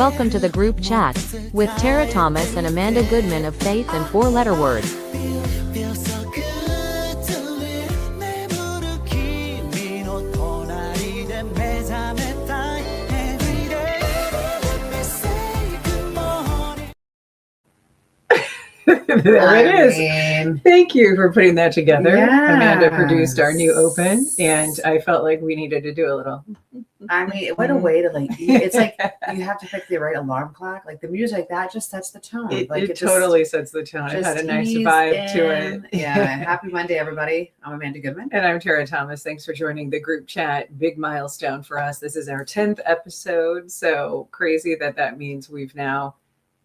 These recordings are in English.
Welcome to the group chat with Tara Thomas and Amanda Goodman of Faith and Four Letter Word. There it is. Thank you for putting that together. Yes. Amanda produced our new open, and I felt like we needed to do a little. I mean, what a way to it's like you have to pick the right alarm clock. Like the music that just sets the tone. It totally sets the tone. It had a nice vibe to it. Yeah. Happy Monday, everybody. I'm Amanda Goodman. And I'm Tara Thomas. Thanks for joining the group chat. Big milestone for us. This is our 10th episode. So crazy that means we've now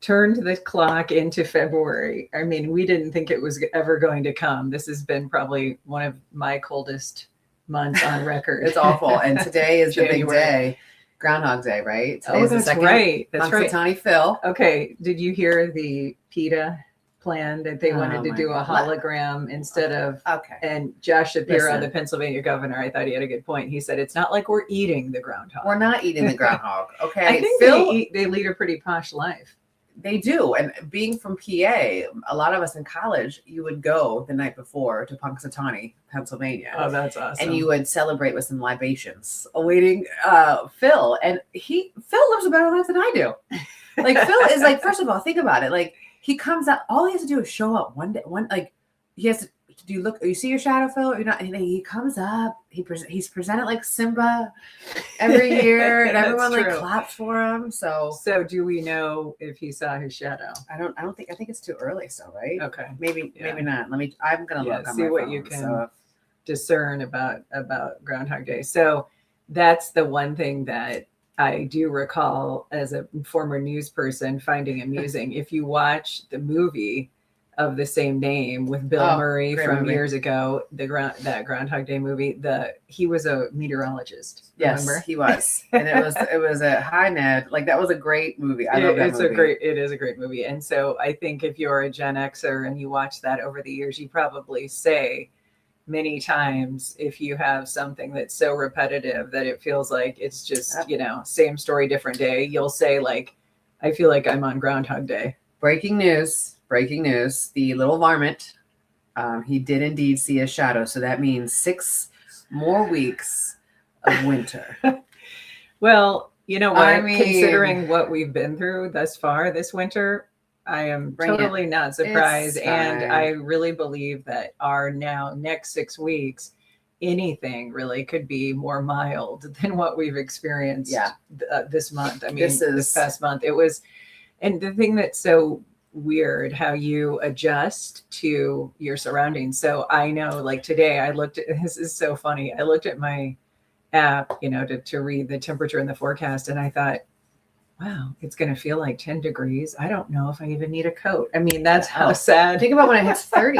turned the clock into February. I mean, we didn't think it was ever going to come. This has been probably one of my coldest months on record. It's awful. And today is the big day, Groundhog Day, right? Today's that's right. That's right. Punxsutawney Phil. Okay. Did you hear the PETA plan that they wanted to do a hologram instead of? Okay. And Josh Shapiro, the Pennsylvania governor, I thought he had a good point. He said, it's not like we're eating the groundhog. We're not eating the groundhog. Okay. I think they lead a pretty posh life. They do. And being from PA, a lot of us in college, you would go the night before to Punxsutawney, Pennsylvania. Oh, that's awesome. And you would celebrate with some libations awaiting Phil. And Phil lives a better life than I do. Like Phil is like, first of all, think about it. Like he comes out, all he has to do is show up he has to, do you look, you see your shadow, Phil? Or you're not, he comes up, he's presented like Simba every year, and everyone like claps for him. So do we know if he saw his shadow? I think it's too early still, right? Okay. Maybe not. I'm gonna look on see my what phone, you can discern about Groundhog Day. So that's the one thing that I do recall as a former news person finding amusing. If you watch the movie of the same name with Bill Murray from years ago, that Groundhog Day movie, he was a meteorologist. Yes, remember? He was, and it was a high Ned. Like that was a great movie. I love that movie. It is a great movie. And so I think if you're a Gen Xer and you watch that over the years, you probably say many times, if you have something that's so repetitive that it feels like it's just same story, different day, you'll say like, I feel like I'm on Groundhog Day. Breaking news. The little varmint, he did indeed see a shadow. So that means 6 more weeks of winter. Well, you know what? Considering what we've been through thus far this winter, I am totally not surprised. And I really believe that our next 6 weeks, anything really could be more mild than what we've experienced this month. I mean, this past month, it was, and the thing that's so weird how you adjust to your surroundings. So I know like today this is so funny. I looked at my app, to read the temperature and the forecast. And I thought, wow, it's going to feel like 10 degrees. I don't know if I even need a coat. I mean, that's how sad. Think about when it hits 30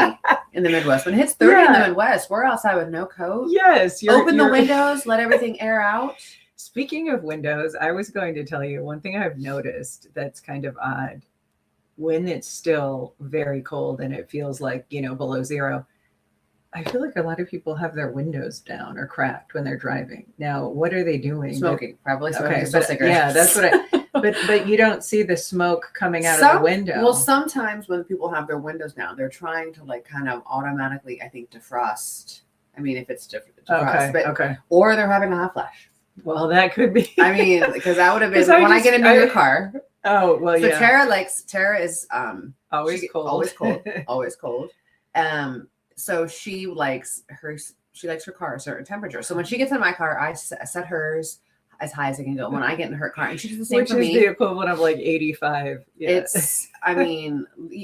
in the Midwest. When it hits 30 in the Midwest, we're outside with no coat. Yes. Open the windows, let everything air out. Speaking of windows, I was going to tell you one thing I've noticed that's kind of odd. When it's still very cold and it feels like, below zero, I feel like a lot of people have their windows down or cracked when they're driving. Now, what are they doing? Smoking, probably smoking. Okay, cigarettes. Yeah, that's what but you don't see the smoke coming out of the window. Well, sometimes when people have their windows down, they're trying to like kind of automatically, I think, defrost. I mean, if it's defrost, or they're having a hot flash. Well, that could be. I mean, because that would have been when I get into your car. Oh, well, so Tara is always cold. So she likes her car a certain temperature. So when she gets in my car, I set hers as high as I can go. When I get in her car, and she does the same for me. Which is the equivalent of like 85. Yeah.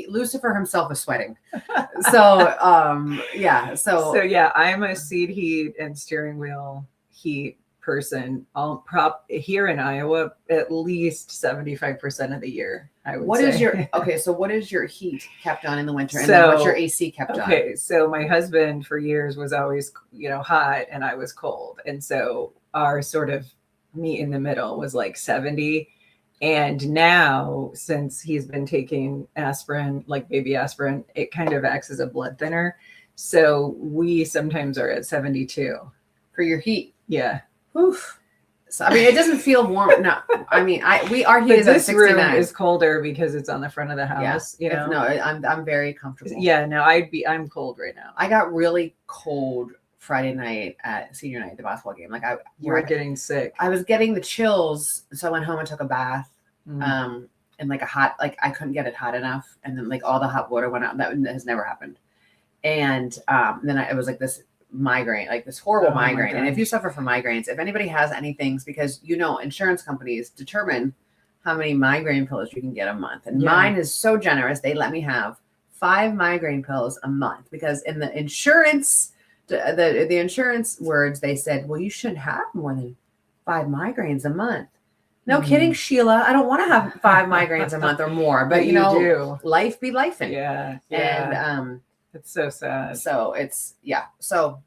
Lucifer himself is sweating. So I'm a seat heat and steering wheel heat person. I'll here in Iowa at least 75% of the year, I would say. So what is your heat kept on in the winter, and then what's your AC kept on? Okay, so my husband for years was always hot and I was cold, and so our sort of meet in the middle was like 70. And now, since he's been taking aspirin, like baby aspirin, it kind of acts as a blood thinner. So we sometimes are at 72 for your heat. Yeah. Oof. So, I mean, it doesn't feel warm. No, I mean, our heat is at this 69. room is colder because it's on the front of the house. You know, no, I'm very comfortable. Yeah, no, I'm cold right now. I got really cold Friday night at senior night, the basketball game. Like you were getting sick. I was getting the chills, so I went home and took a bath. And like I couldn't get it hot enough, and then like all the hot water went out. That has never happened. And then it was like this migraine, like this horrible migraine. And if you suffer from migraines, if anybody has anything, because insurance companies determine how many migraine pills you can get a month, and mine is so generous. They let me have 5 migraine pills a month, because in the insurance, the insurance words, they said, well, you shouldn't have more than 5 migraines a month. No kidding, Sheila. I don't want to have 5 migraines a month or more, but you do. Life be lifing. Yeah. And it's so sad. So it's So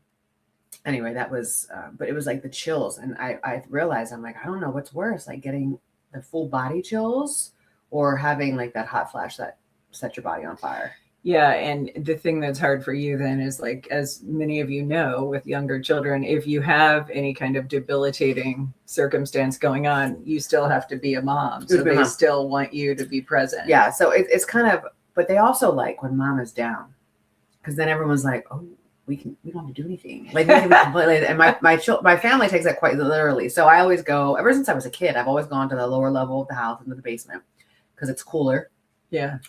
anyway, that was but it was like the chills, and I realized, I'm like, I don't know what's worse, like getting the full body chills or having like that hot flash that set your body on fire. Yeah, and the thing that's hard for you then is, like, as many of you know, with younger children, if you have any kind of debilitating circumstance going on, you still have to be a mom. So they still want you to be present. Yeah, so it's kind of, but they also like when mom is down, because then everyone's like, oh, we don't have to do anything. Like, we can be completely, and my family takes that quite literally. So I always go, ever since I was a kid, I've always gone to the lower level of the house, into the basement, because it's cooler,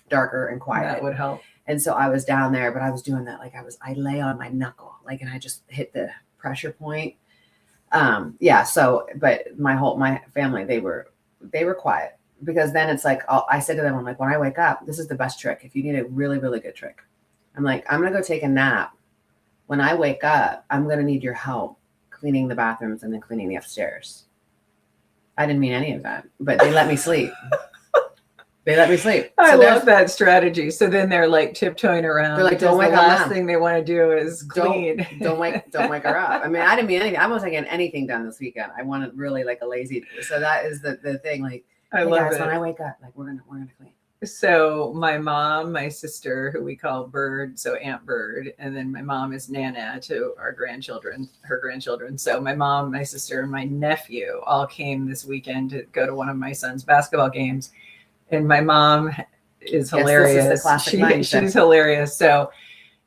darker and quiet. That would help. And so I was down there, but I was doing that. Like I lay on my knuckle, like, and I just hit the pressure point. So, but my family, they were quiet, because then it's like, I said to them, I'm like, when I wake up, this is the best trick. If you need a really, really good trick, I'm like, I'm going to go take a nap. When I wake up, I'm going to need your help cleaning the bathrooms and then cleaning the upstairs. I didn't mean any of that, but they let me sleep. They let me sleep. I love that strategy. So then they're like tiptoeing around. They're like, don't wake up. The last thing they want to do is clean. Don't wake her up. I mean, I didn't mean anything. I wasn't getting anything done this weekend. I wanted really like a lazy day. So that is the thing. Like, I love it. When I wake up, like, we're gonna clean. So my mom, my sister, who we call Bird, so Aunt Bird, and then my mom is Nana to her grandchildren. So my mom, my sister, and my nephew all came this weekend to go to one of my son's basketball games. And my mom is hilarious. This is the classic she's hilarious. So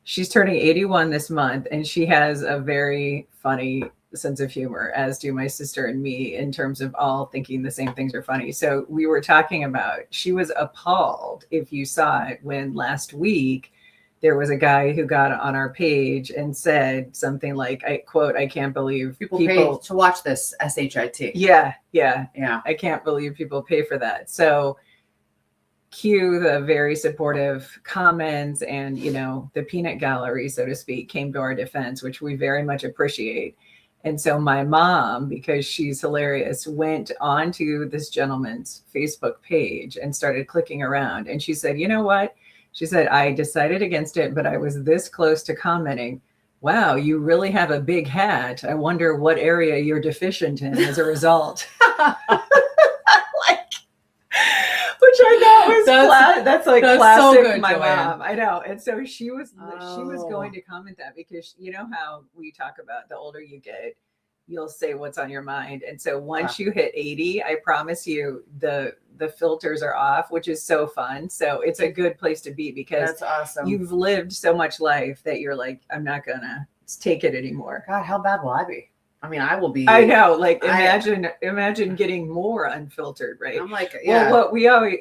she's turning 81 this month, and she has a very funny sense of humor, as do my sister and me, in terms of all thinking the same things are funny. So we were talking about, she was appalled, if you saw it, when last week there was a guy who got on our page and said something like, I quote, I can't believe people pay to watch this SHIT. Yeah. I can't believe people pay for that. So cue the very supportive comments, and the peanut gallery, so to speak, came to our defense, which we very much appreciate. And so my mom, because she's hilarious, went onto this gentleman's Facebook page and started clicking around, and she said, you know what, she said, I decided against it, but I was this close to commenting, wow, you really have a big hat. I wonder what area you're deficient in as a result. Which I thought was that's classic. So good, my mom. I know. And so she was going to comment that, because you know how we talk about the older you get, you'll say what's on your mind. And so once you hit 80, I promise you the filters are off, which is so fun. So it's a good place to be, because that's awesome. You've lived so much life that you're like, I'm not gonna take it anymore. God, how bad will I be? I mean, I will be. I know. Like, imagine getting more unfiltered, right? I'm like, yeah. Well,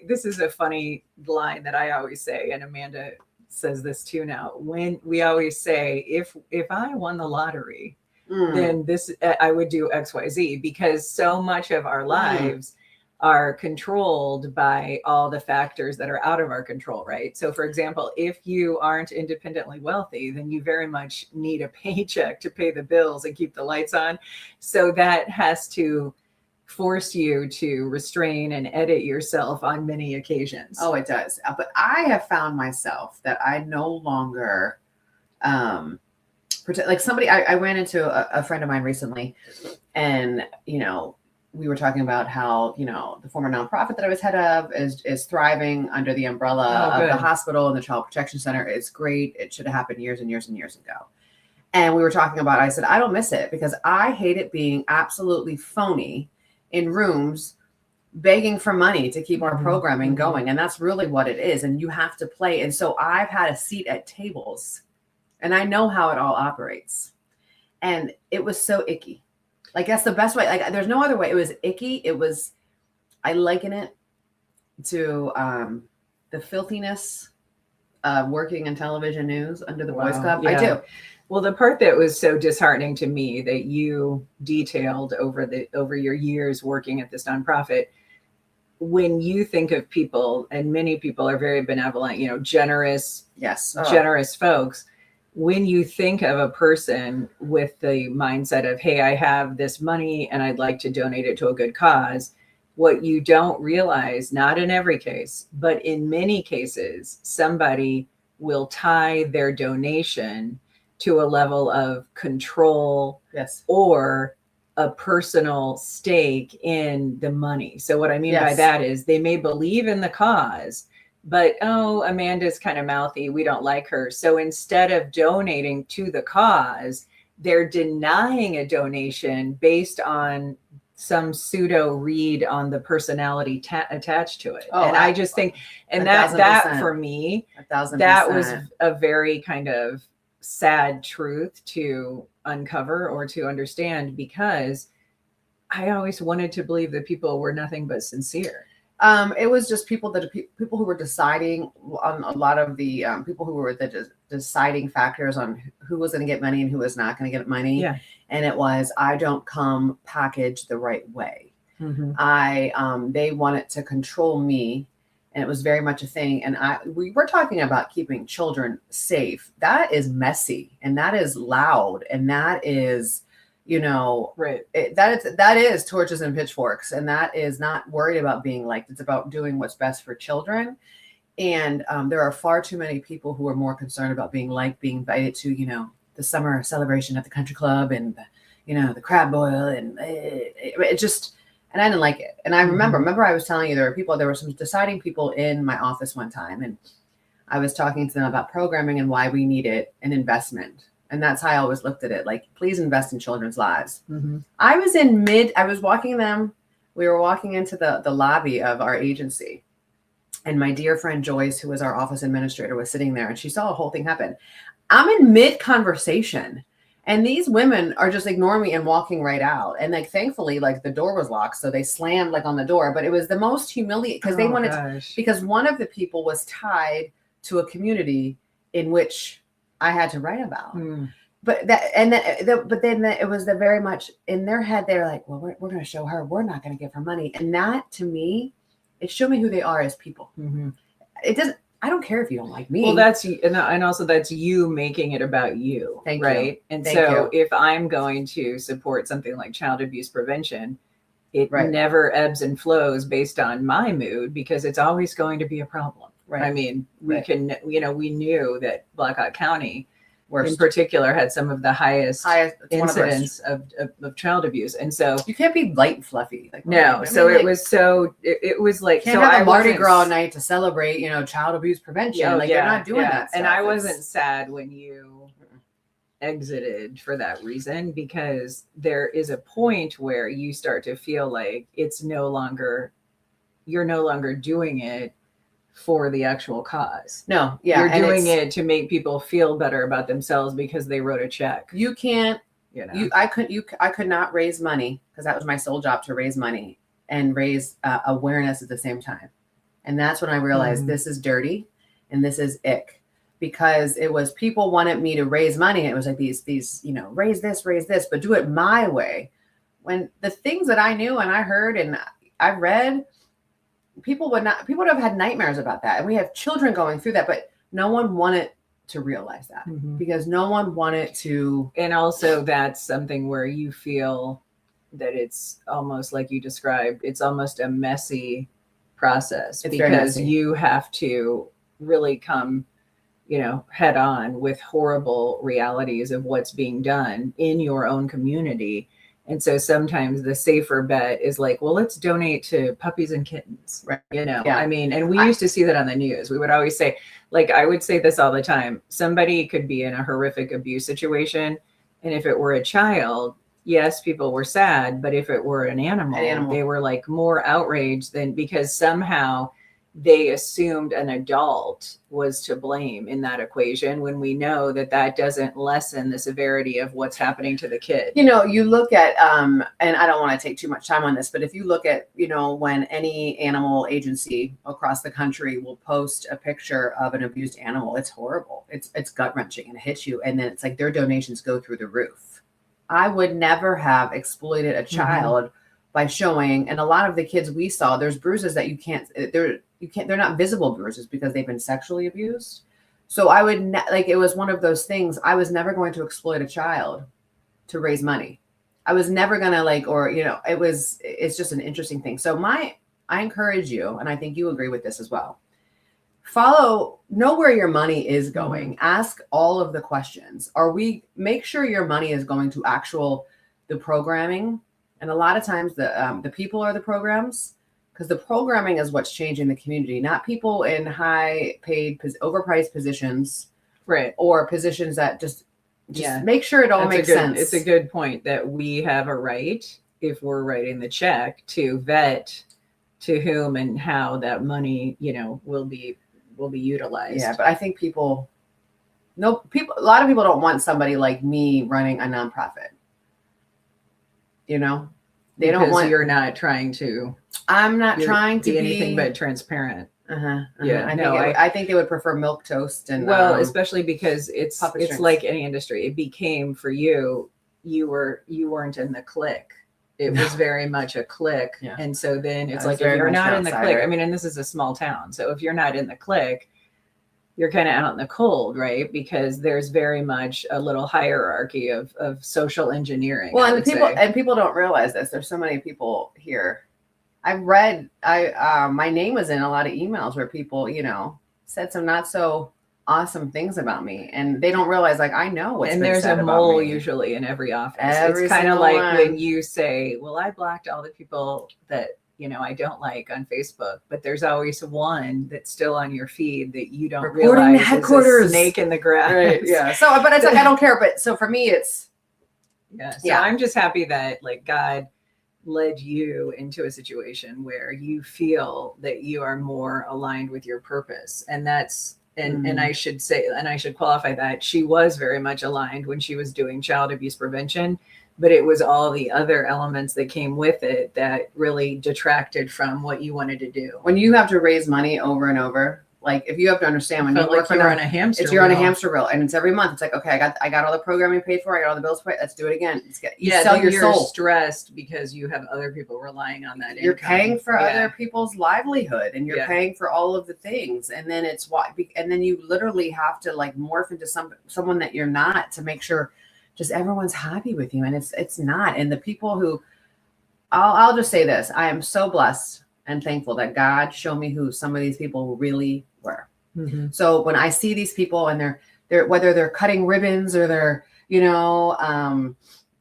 this is a funny line that I always say, and Amanda says this too now. When we always say, if I won the lottery, then I would do XYZ, because so much of our lives are controlled by all the factors that are out of our control, right? So for example, if you aren't independently wealthy, then you very much need a paycheck to pay the bills and keep the lights on. So that has to force you to restrain and edit yourself on many occasions. Oh, it does. But I have found myself that I no longer pretend, like somebody, I ran into a friend of mine recently, and we were talking about how, the former nonprofit that I was head of is thriving under the umbrella of the hospital and the Child Protection Center. It's great. It should have happened years and years and years ago. And we were talking about, I said, I don't miss it, because I hate it being absolutely phony in rooms begging for money to keep our programming Mhm. going. And that's really what it is. And you have to play. And so I've had a seat at tables and I know how it all operates. And it was so icky. Like, that's the best way. Like, there's no other way. It was icky. I liken it to the filthiness of working in television news under the Boys Club. Yeah. I do. Well, the part that was so disheartening to me that you detailed over your years working at this nonprofit, when you think of people, and many people are very benevolent, generous, Yes, generous folks. When you think of a person with the mindset of, hey, I have this money and I'd like to donate it to a good cause, what you don't realize, not in every case, but in many cases, somebody will tie their donation to a level of control, yes, or a personal stake in the money. So what I mean by Yes. that is they may believe in the cause, but, oh, Amanda's kind of mouthy, we don't like her. So instead of donating to the cause, they're denying a donation based on some pseudo read on the personality attached to it. Oh, And I just think, and that 1,000%. for me, 1,000%. that was a very kind of sad truth to uncover or to understand, because I always wanted to believe that people were nothing but sincere. It was just people who were deciding on a lot of the people who were the deciding factors on who was going to get money and who was not going to get money. Yeah. And it was, I don't come packaged the right way. Mm-hmm. They wanted to control me, and it was very much a thing. And we were talking about keeping children safe. That is messy, and that is loud, and that is, Right. that is torches and pitchforks, and that is not worried about being liked. It's about doing what's best for children. And there are far too many people who are more concerned about being liked, being invited to, the summer celebration at the country club, and the crab boil, and it just, and I didn't like it. And I remember I was telling you, there were some deciding people in my office one time, and I was talking to them about programming and why we needed an investment. And that's how I always looked at it. Like, please invest in children's lives. Mm-hmm. I was walking them. We were walking into the lobby of our agency. And my dear friend Joyce, who was our office administrator, was sitting there, and she saw the whole thing happen. I'm in mid conversation, and these women are just ignoring me and walking right out. And thankfully, the door was locked, so they slammed on the door. But it was the most humiliating, because they wanted because one of the people was tied to a community in which I had to write about. But then it was very much in their head. They're like, well, we're going to show her, we're not going to give her money. And that, to me, it showed me who they are as people. Mm-hmm. It doesn't, I don't care if you don't like me. Well, that's, and also that's you making it about you. Thank right? you. And Thank so you. if I'm going to support something like child abuse prevention, it Right. never ebbs and flows based on my mood, because it's always going to be a problem. Right. I mean, we Right. can, we knew that Black Hawk County Worst. in particular had some of the highest it's one of the worst. incidents of child abuse. And so, You can't be light and fluffy. no, so it was like, Can't so have I a Mardi wasn't- Gras night to celebrate, child abuse prevention. They're not doing that stuff. And I wasn't sad when you exited for that reason, because there is a point where you start to feel like you're no longer doing it for the actual cause. No, yeah. You're doing it to make people feel better about themselves because they wrote a check. You can't. I could not raise money, because that was my sole job, to raise money and raise awareness at the same time. And that's when I realized this is dirty and this is ick, because it was, people wanted me to raise money. And it was like these, raise this, but do it my way. When the things that I knew and I heard and I read, people would have had nightmares about that. And we have children going through that, but no one wanted to realize that, because no one wanted to. And also that's something where you feel that it's almost like you described, it's almost a messy process, It's very because messy. you have to really come, head on with horrible realities of what's being done in your own community. And so sometimes the safer bet is like, well, let's donate to puppies and kittens. Right. Yeah. Yeah. I mean, and we used to see that on the news. We would always say, I would say this all the time. Somebody could be in a horrific abuse situation, and if it were a child, yes, people were sad, but if it were an animal, they were like more outraged than, because somehow they assumed an adult was to blame in that equation, when we know that that doesn't lessen the severity of what's happening to the kid. You know, you look at, and I don't want to take too much time on this, but if you look at, you know, when any animal agency across the country will post a picture of an abused animal, it's horrible. It's gut wrenching and it hits you. And then it's like their donations go through the roof. I would never have exploited a child by showing, and a lot of the kids we saw, there's bruises that they're not visible bruises because they've been sexually abused. So I would like, it was one of those things. I was never going to exploit a child to raise money. I was never going to like, or, you know, it's just an interesting thing. So I encourage you, and I think you agree with this as well. Know where your money is going. Ask all of the questions. Make sure your money is going to the programming. And a lot of times the people are the programs, because the programming is what's changing the community, not people in high paid, overpriced positions, right? Or positions that just make sure it all makes sense. It's a good point that we have a right, if we're writing the check, to vet to whom and how that money, you know, will be utilized. Yeah, but I think a lot of people don't want somebody like me running a nonprofit. You know, they don't want. You're not trying to. I'm not trying to be anything but transparent. Yeah, I think they would prefer milk toast and especially because it's like any industry. It became, for you weren't in the clique. It was very much a clique, and so then it's like, if you're not in the clique, I mean, and this is a small town, so if you're not in the clique, you're kind of out in the cold, right? Because there's very much a little hierarchy of social engineering. Well, and people don't realize this. There's so many people here. My name was in a lot of emails where people, you know, said some not so awesome things about me, and they don't realize, like, I know what's been said about me. And there's a mole usually in every office. It's kind of like when you say, well, I blocked all the people that, you know, I don't like on Facebook, but there's always one that's still on your feed that you don't realize headquarters. Is a snake in the grass. Right, yeah. So, but it's like, I don't care. But so for me, it's. So I'm just happy that, like, God led you into a situation where you feel that you are more aligned with your purpose. And that's, and I should say, and I should qualify that she was very much aligned when she was doing child abuse prevention, but it was all the other elements that came with it that really detracted from what you wanted to do. When you have to raise money over and over, like, if you have to understand, when you work on a hamster wheel. You're on a hamster wheel, and it's every month. It's like, okay, I got all the programming paid for. I got all the bills paid. Let's do it again. You sell your soul. Stressed because you have other people relying on that. You're paying for other people's livelihood, and you're paying for all of the things. And then and then you literally have to, like, morph into someone that you're not, to make sure just everyone's happy with you. And it's not. And the people who, I'll just say this: I am so blessed and thankful that God showed me who some of these people really were. So when I see these people, and they're whether they're cutting ribbons, or they're, you know,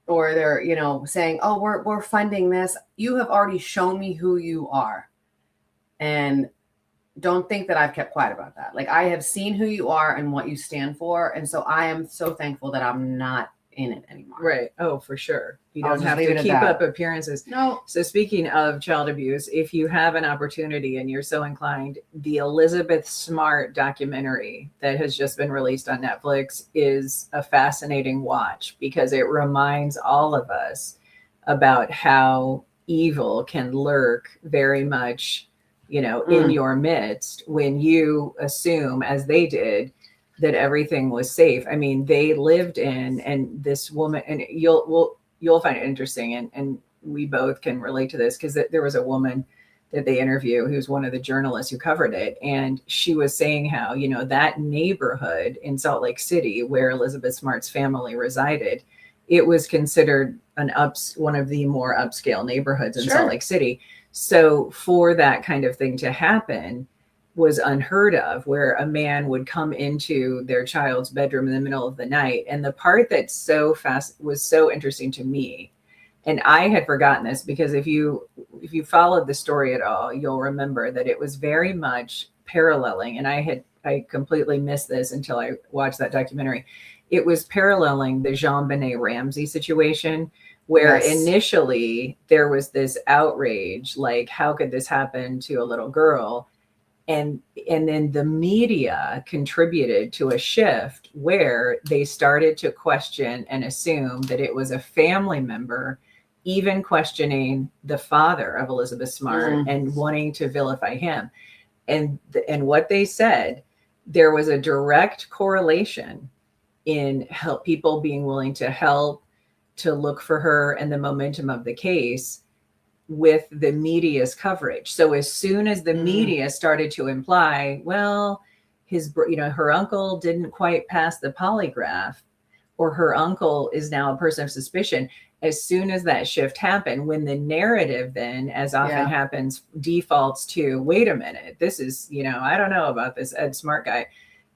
or they're, you know, saying, oh, we're funding this, you have already shown me who you are. And don't think that I've kept quiet about that. Like, I have seen who you are and what you stand for. And so I am so thankful that I'm not in it anymore. Right. Oh, for sure. You don't have to keep up appearances. No. So speaking of child abuse, if you have an opportunity and you're so inclined, the Elizabeth Smart documentary that has just been released on Netflix is a fascinating watch, because it reminds all of us about how evil can lurk very much, you know, in your midst, when you assume, as they did, that everything was safe. I mean, they lived in, and this woman, and you'll find it interesting, and we both can relate to this, because there was a woman that they interview who's one of the journalists who covered it, and she was saying how, you know, that neighborhood in Salt Lake City where Elizabeth Smart's family resided, it was considered one of the more upscale neighborhoods in Salt Lake City. So for that kind of thing to happen was unheard of, where a man would come into their child's bedroom in the middle of the night. And the part that's was so interesting to me, and I had forgotten this, because if you followed the story at all, you'll remember that it was very much paralleling, and I completely missed this until I watched that documentary. It was paralleling the JonBenét Ramsey situation, where initially there was this outrage, like, how could this happen to a little girl? And then the media contributed to a shift where they started to question and assume that it was a family member, even questioning the father of Elizabeth Smart and wanting to vilify him. And what they said, there was a direct correlation in people being willing to help, to look for her, and the momentum of the case with the media's coverage. So as soon as the media started to imply, well, her uncle didn't quite pass the polygraph, or her uncle is now a person of suspicion, as soon as that shift happened, when the narrative then, as often happens, defaults to, wait a minute, this is, I don't know about this Ed Smart guy.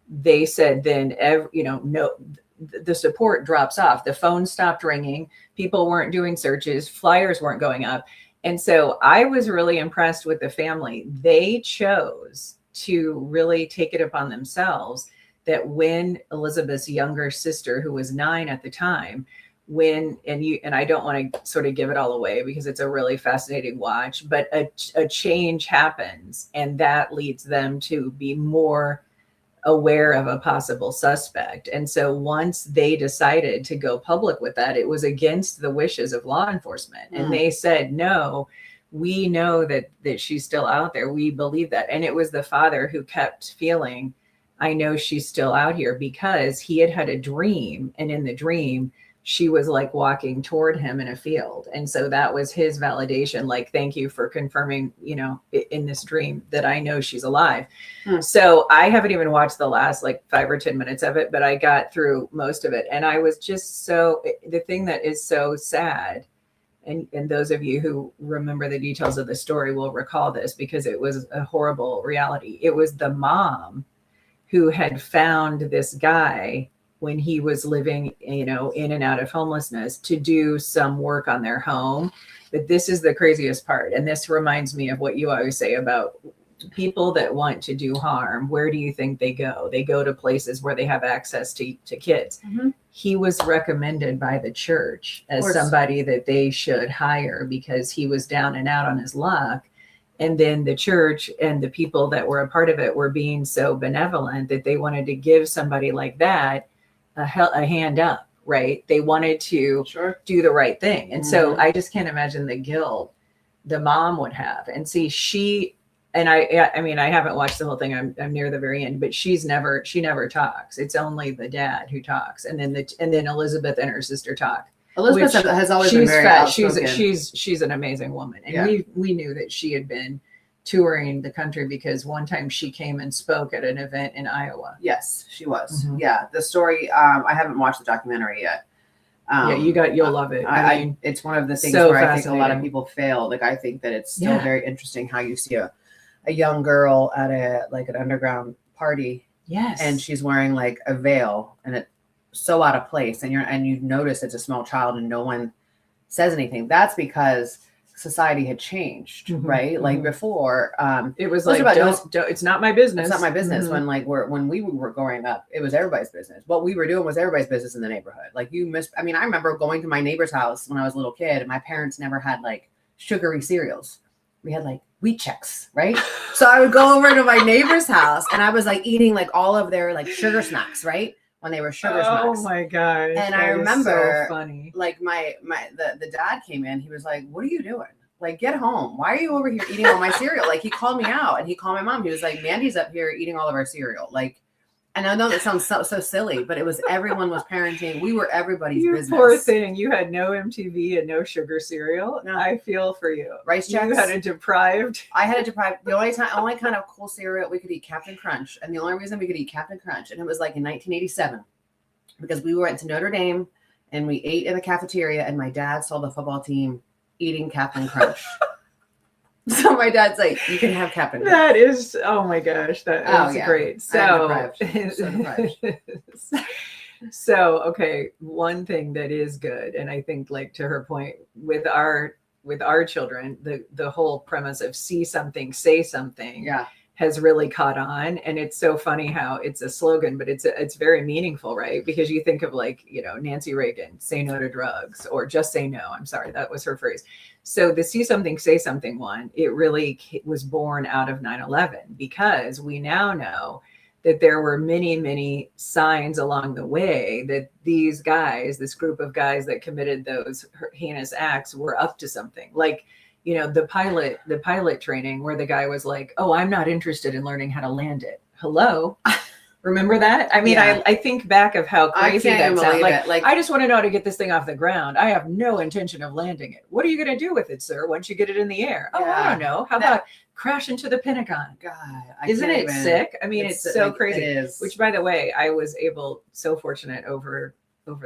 They said then, no, the support drops off. The phone stopped ringing. People weren't doing searches. Flyers weren't going up. And so I was really impressed with the family. They chose to really take it upon themselves that when Elizabeth's younger sister, who was 9 at the time, and I don't want to sort of give it all away because it's a really fascinating watch, but a change happens, and that leads them to be more aware of a possible suspect. And so once they decided to go public with that, it was against the wishes of law enforcement. And they said, no, we know that she's still out there. We believe that. And it was the father who kept feeling, I know she's still out here, because he had a dream. And in the dream, she was like walking toward him in a field. And so that was his validation. Like, thank you for confirming, in this dream that I know she's alive. So I haven't even watched the last 5 or 10 minutes of it, but I got through most of it. And I was just the thing that is so sad, and those of you who remember the details of the story will recall this because it was a horrible reality. It was the mom who had found this guy when he was living, in and out of homelessness, to do some work on their home. But this is the craziest part. And this reminds me of what you always say about people that want to do harm. Where do you think they go? They go to places where they have access to kids. He was recommended by the church as somebody that they should hire because he was down and out on his luck. And then the church and the people that were a part of it were being so benevolent that they wanted to give somebody like that a hand up, right? They wanted to do the right thing. And so I just can't imagine the guilt the mom would have. And see, I mean, I haven't watched the whole thing. I'm near the very end, but she never talks. It's only the dad who talks. And then Elizabeth and her sister talk. Elizabeth has always been very outspoken. She's an amazing woman. And we knew that she had been touring the country because one time she came and spoke at an event in Iowa. Yes, she was. Yeah. The story, I haven't watched the documentary yet. You'll love it. I mean, it's one of the things where I think a lot of people fail. I think that it's still very interesting how you see a young girl at an underground party. Yes. And she's wearing a veil, and it's so out of place. And you notice it's a small child and no one says anything. That's because society had changed, right? Before, it was don't, it's not my business. It's not my business. When when we were growing up, it was everybody's business. What we were doing was everybody's business in the neighborhood. I remember going to my neighbor's house when I was a little kid, and my parents never had sugary cereals. We had wheat checks, right? So I would go over to my neighbor's house, and I was eating all of their sugar snacks, right? When they were sugar snacks. Oh my gosh. And I remember so funny. The dad came in, he was like, "What are you doing? Get home. Why are you over here eating all my cereal?" He called me out, and he called my mom. He was like, "Mandy's up here eating all of our cereal." And I know that sounds so silly, but it was, everyone was parenting. We were everybody's business. Poor thing. You had no MTV and no sugar cereal. No. I feel for you. Rice Jacks. You had a deprived. I had a deprived. The only kind of cool cereal we could eat, Captain Crunch. And the only reason we could eat Captain Crunch, and it was in 1987, because we went to Notre Dame and we ate in the cafeteria, and my dad saw the football team eating Captain Crunch. So my dad's like, "You can have Captain Crunch." That is, oh my gosh, that is great. So okay, one thing that is good, and I think to her point with our children, the whole premise of see something, say something, has really caught on. And it's so funny how it's a slogan, but it's very meaningful, right? Because you think of like, Nancy Reagan, say no to drugs, or just say no. I'm sorry, that was her phrase. So the see something, say something one, it really was born out of 9/11, because we now know that there were many, many signs along the way that these guys, this group of guys that committed those heinous acts, were up to something. Like, the pilot training where the guy was like, oh, I'm not interested in learning how to land it. Hello. Remember that? I mean, yeah. I think back of how crazy that sounds. Like, I just want to know how to get this thing off the ground. I have no intention of landing it. What are you going to do with it, sir, once you get it in the air? Oh, I don't know. How about crash into the Pentagon? God, isn't it sick? I mean, it's so crazy. It is. Which, by the way, I was so fortunate over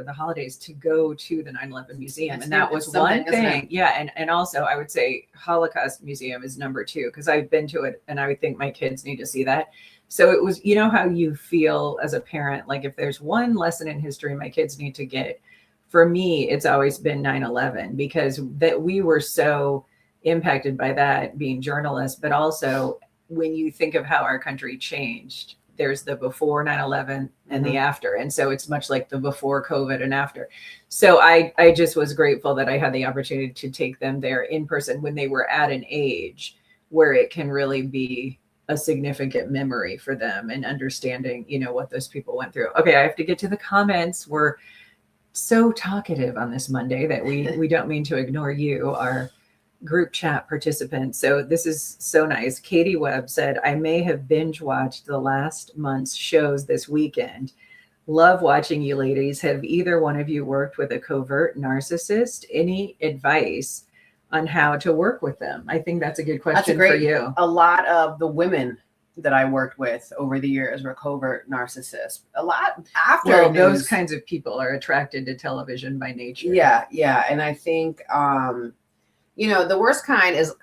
the holidays to go to the 9/11 museum. And that was one thing. Yeah. And also I would say Holocaust Museum is number 2, because I've been to it and I would think my kids need to see that. So it was, how you feel as a parent, like if there's one lesson in history my kids need to get, for me, it's always been 9/11, because that we were so impacted by that, being journalists, but also when you think of how our country changed, there's the before 9/11 and the after. And so it's much like the before COVID and after. So I just was grateful that I had the opportunity to take them there in person when they were at an age where it can really be a significant memory for them, and understanding, what those people went through. Okay, I have to get to the comments. We're so talkative on this Monday that we don't mean to ignore you, our group chat participants. So this is so nice. Katie Webb said, I may have binge watched the last month's shows this weekend. Love watching you ladies. Have either one of you worked with a covert narcissist? Any advice on how to work with them? I think that's a good question for you. A lot of the women that I worked with over the years were covert narcissists. A lot after. Well, those kinds of people are attracted to television by nature. Yeah. And I think, the worst kind is,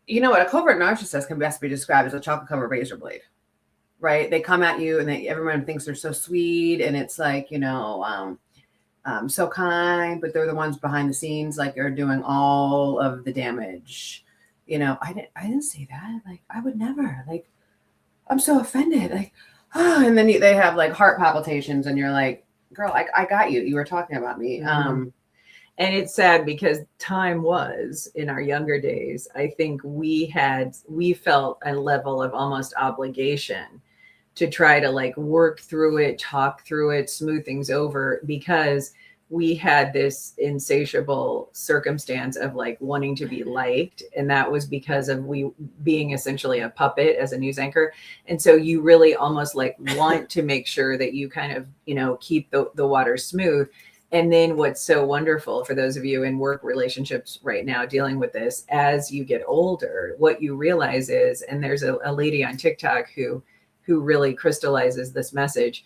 what a covert narcissist can best be described as a chocolate covered razor blade, right? They come at you and everyone thinks they're so sweet. And it's like, so kind, but they're the ones behind the scenes, like are doing all of the damage. I didn't say that. Like, I would never, like, I'm so offended. Like, and then they have like heart palpitations and you're like, girl, I got you. You were talking about me. Mm-hmm. And it's sad because time was, in our younger days, I think we felt a level of almost obligation to try to like work through it, talk through it, smooth things over, because we had this insatiable circumstance of like wanting to be liked. And that was because of we being essentially a puppet as a news anchor. And so you really almost like want to make sure that you kind of, keep the water smooth. And then what's so wonderful for those of you in work relationships right now dealing with this, as you get older, what you realize is, and there's a lady on TikTok who really crystallizes this message,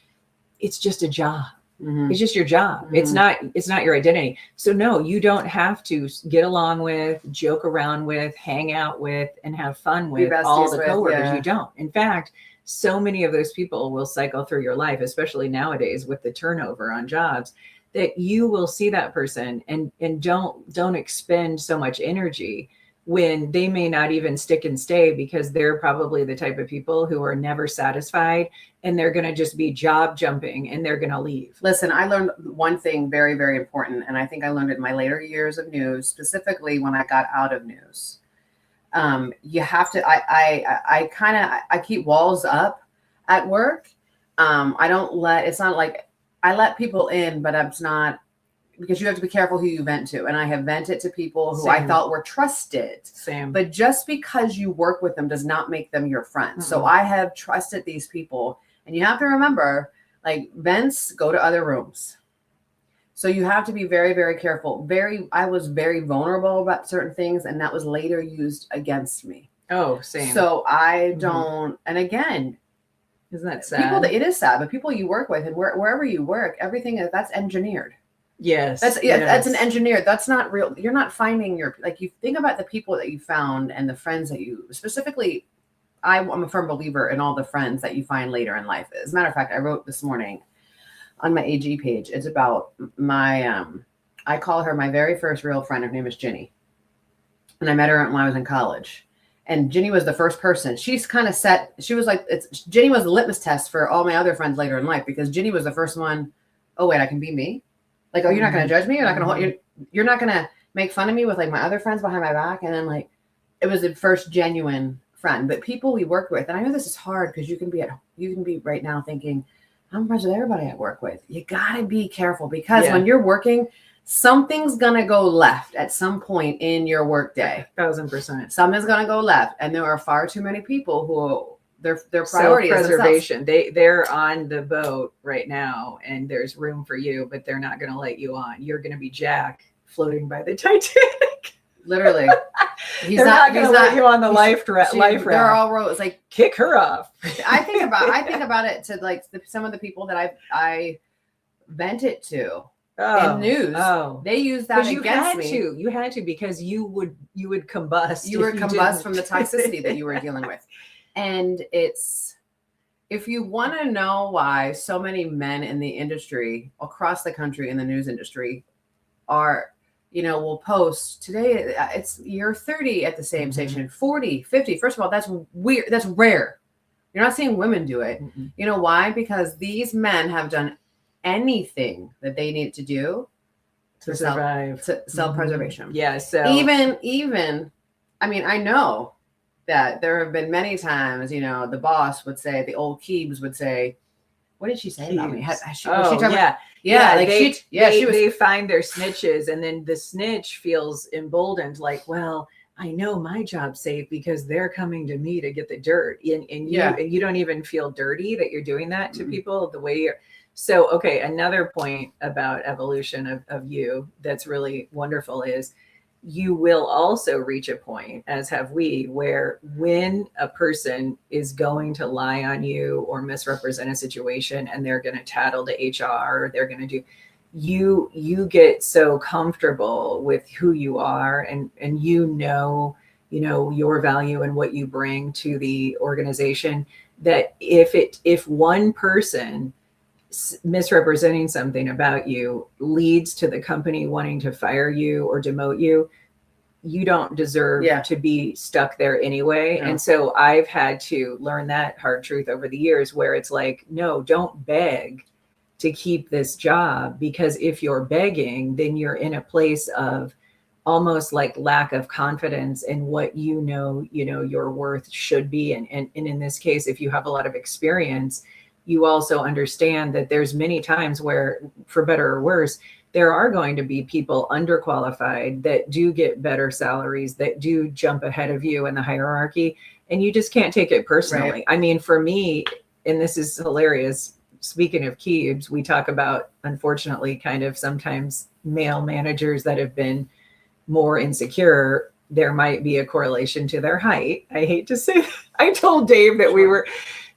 it's just a job. Mm-hmm. It's just your job. Mm-hmm. It's not your identity. So no, you don't have to get along with, joke around with, hang out with, and have fun with all the coworkers. Yeah. You don't. In fact, so many of those people will cycle through your life, especially nowadays with the turnover on jobs, that you will see that person and don't expend so much energy when they may not even stick and stay, because they're probably the type of people who are never satisfied and they're going to just be job jumping and they're going to leave. Listen, I learned one thing very, very important. And I think I learned it in my later years of news, specifically when I got out of news. You have to, I keep walls up at work. It's not like I let people in, but it's not, because you have to be careful who you vent to. And I have vented to people who I thought were trusted. Same. But just because you work with them does not make them your friend. Mm-hmm. So I have trusted these people. And you have to remember, like, vents go to other rooms. So you have to be very, very careful. I was very vulnerable about certain things, and that was later used against me. Oh, same. So I don't, and again, isn't that sad? It is sad, but people you work with and wherever you work, everything that's engineered. Yes. That's an engineer. That's not real. You're not finding you think about the people that you found and the friends that you specifically, I'm a firm believer in all the friends that you find later in life. As a matter of fact, I wrote this morning on my AG page, it's about my, I call her my very first real friend. Her name is Ginny. And I met her when I was in college. And Ginny was the first person. She's kind of set. She was like, Ginny was the litmus test for all my other friends later in life, because Ginny was the first one. Oh wait, I can be me. Like, oh, you're not going to judge me. You're not going to you're not going to make fun of me with like my other friends behind my back. And then like, it was the first genuine friend. But people we worked with, and I know this is hard because you can be right now thinking, I'm friends with everybody I work with. You got to be careful, because when you're working, something's going to go left at some point in your workday. 1000%. Something's going to go left. And there are far too many people who their priority is preservation. They're on the boat right now, and there's room for you, but they're not going to let you on. You're going to be Jack floating by the Titanic. Literally. They're not going to let you on the life raft. They're all rows. Like, kick her off. I think about it to like some of the people that I vented to. In news, they use that against me. You had to, because you would combust. You were combust from the toxicity that you were dealing with. And it's, if you want to know why so many men in the industry across the country in the news industry are, will post today, it's year 30 at the same station, 40, 50. First of all, that's weird. That's rare. You're not seeing women do it. Mm-hmm. You know why? Because these men have done anything that they need to do to survive, self-preservation. Yeah. So even, I mean, I know that there have been many times, the boss would say, the old Keebs would say, what did she say about me? They find their snitches, and then the snitch feels emboldened, like, well, I know my job's safe because they're coming to me to get the dirt. And you don't even feel dirty that you're doing that to people the way you're. So, okay, another point about evolution of you that's really wonderful is you will also reach a point, as have we, where when a person is going to lie on you or misrepresent a situation, and they're going to tattle to HR, or they're going to do, you get so comfortable with who you are, and your value and what you bring to the organization, that if one person misrepresenting something about you leads to the company wanting to fire you or demote you, you don't deserve to be stuck there anyway. No. And so I've had to learn that hard truth over the years, where it's like, no, don't beg to keep this job, because if you're begging, then you're in a place of almost like lack of confidence in what your worth should be. And in this case, if you have a lot of experience, you also understand that there's many times where, for better or worse, there are going to be people underqualified that do get better salaries, that do jump ahead of you in the hierarchy, and you just can't take it personally. Right. I mean, for me, and this is hilarious, speaking of Keebs, we talk about, unfortunately, kind of sometimes male managers that have been more insecure. There might be a correlation to their height. I hate to say that. I told Dave that we were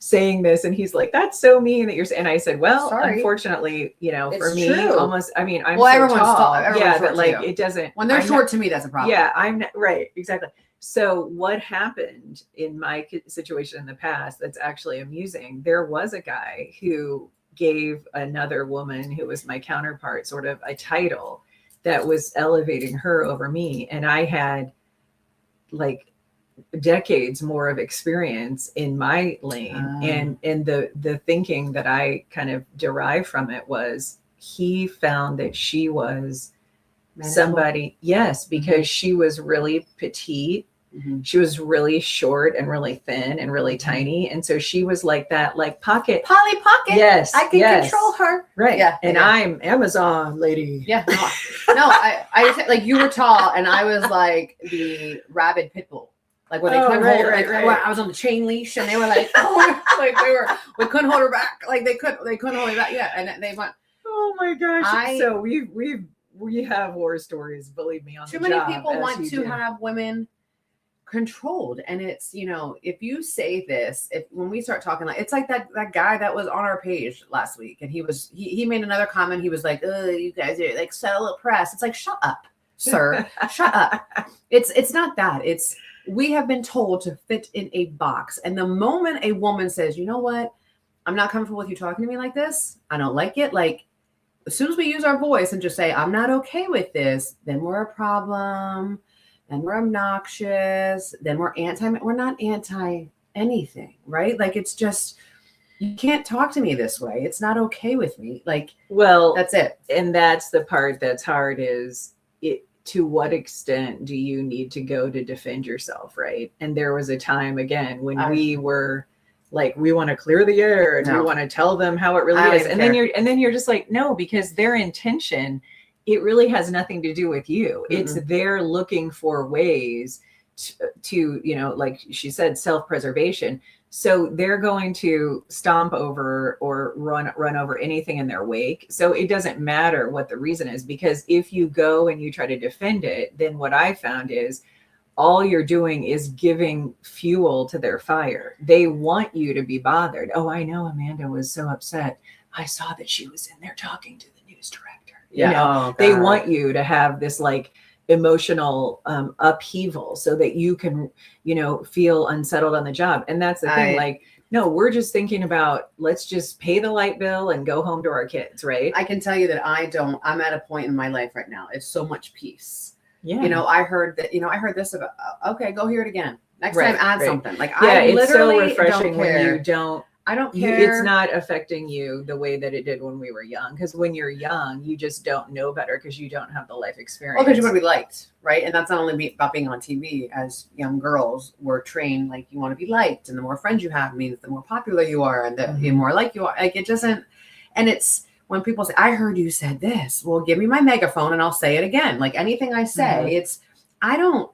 saying this, and he's like, that's so mean that you're saying. And I said, well, unfortunately, for me, almost, I mean, I'm so tall. But like, it doesn't, when they're short, to me, that's a problem. Yeah, I'm right. Exactly. So what happened in my situation in the past, that's actually amusing. There was a guy who gave another woman who was my counterpart sort of a title that was elevating her over me. And I had like decades more of experience in my lane. And the thinking that I kind of derived from it was, he found that she was somebody, because she was really petite. Mm-hmm. She was really short and really thin and really tiny. And so she was like that, like Polly Pocket. Yes. I can control her. Right. Yeah. And I'm Amazon lady. Yeah. No, I like, you were tall, and I was like the rabid pit bull. Like when they couldn't hold her, I was on the chain leash, and they were like, we couldn't hold her back. Like they couldn't hold her back. Yeah. And they went, oh my gosh. So we have war stories, believe me, on too many people want to have women controlled. And it's, if you say this, when we start talking, like, it's like that guy that was on our page last week, and he made another comment. He was like, oh, you guys are like so oppressed. It's like, shut up, sir. Shut up. It's not that. It's, we have been told to fit in a box. And the moment a woman says, you know what, I'm not comfortable with you talking to me like this, I don't like it. Like, as soon as we use our voice and just say, I'm not okay with this, then we're a problem. then we're obnoxious, then we're not anti anything, right? Like, it's just, you can't talk to me this way. It's not okay with me. Like, well, that's it. And that's the part that's hard, is it, to what extent do you need to go to defend yourself, right? And there was a time, again, when we were like, we want to clear the air and we want to tell them how it really is. And then you're just like, no, because their intention, it really has nothing to do with you. Mm-hmm. It's they're looking for ways to, you know, like she said, self-preservation. So they're going to stomp over or run over anything in their wake. So it doesn't matter what the reason is, because if you go and you try to defend it, then what I found is all you're doing is giving fuel to their fire. They want you to be bothered. Oh, I know Amanda was so upset. I saw that she was in there talking to the news director. Yeah. You know, they want you to have this like emotional upheaval so that you can, you know, feel unsettled on the job. And that's the thing, like, no, we're just thinking about, let's just pay the light bill and go home to our kids, right? I can tell you that I'm at a point in my life right now. It's so much peace. Yeah. You know, I heard this about, okay, go hear it again. Next time add something. Like, yeah, I it's so literally refreshing when you I don't care. It's not affecting you the way that it did when we were young. Because when you're young, you just don't know better because you don't have the life experience. Well, because you want to be liked, right? And that's not only about being on TV. As young girls, we're trained like you want to be liked, and the more friends you have means the more popular you are, and the more like you are. Like, it doesn't. And it's when people say, "I heard you said this." Well, give me my megaphone and I'll say it again. Like, anything I say, it's I don't.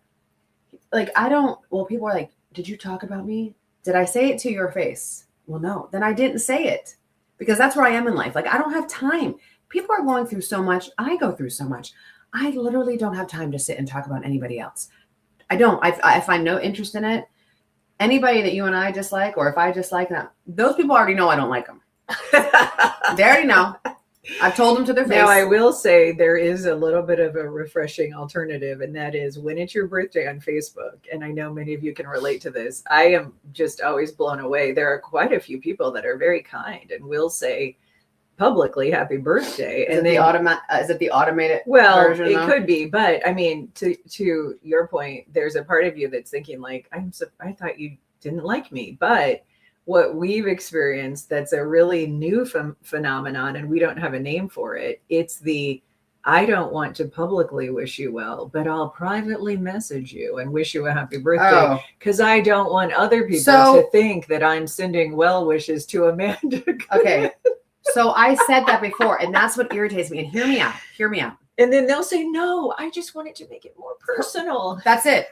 Well, people are like, "Did you talk about me? Did I say it to your face?" Well, no, then I didn't say it, because that's where I am in life. Like, I don't have time. People are going through so much. I go through so much. I literally don't have time to sit and talk about anybody else. I don't. I find no interest in it. Anybody that you and I dislike, or if I dislike them, those people already know I don't like them. They already know. I've told them to their face. Now, I will say there is a little bit of a refreshing alternative, and that is when it's your birthday on Facebook. And I know many of you can relate to this. I am just always blown away. There are quite a few people that are very kind and will say publicly happy birthday. Is it the automated version, it could be, but I mean, to your point, there's a part of you that's thinking like, I thought you didn't like me, but what we've experienced that's a really new phenomenon, and we don't have a name for it. It's I don't want to publicly wish you well, but I'll privately message you and wish you a happy birthday, because I don't want other people to think that I'm sending well wishes to Amanda. Okay. So I said that before, and that's what irritates me. And hear me out. And then they'll say, no, I just wanted to make it more personal. That's it.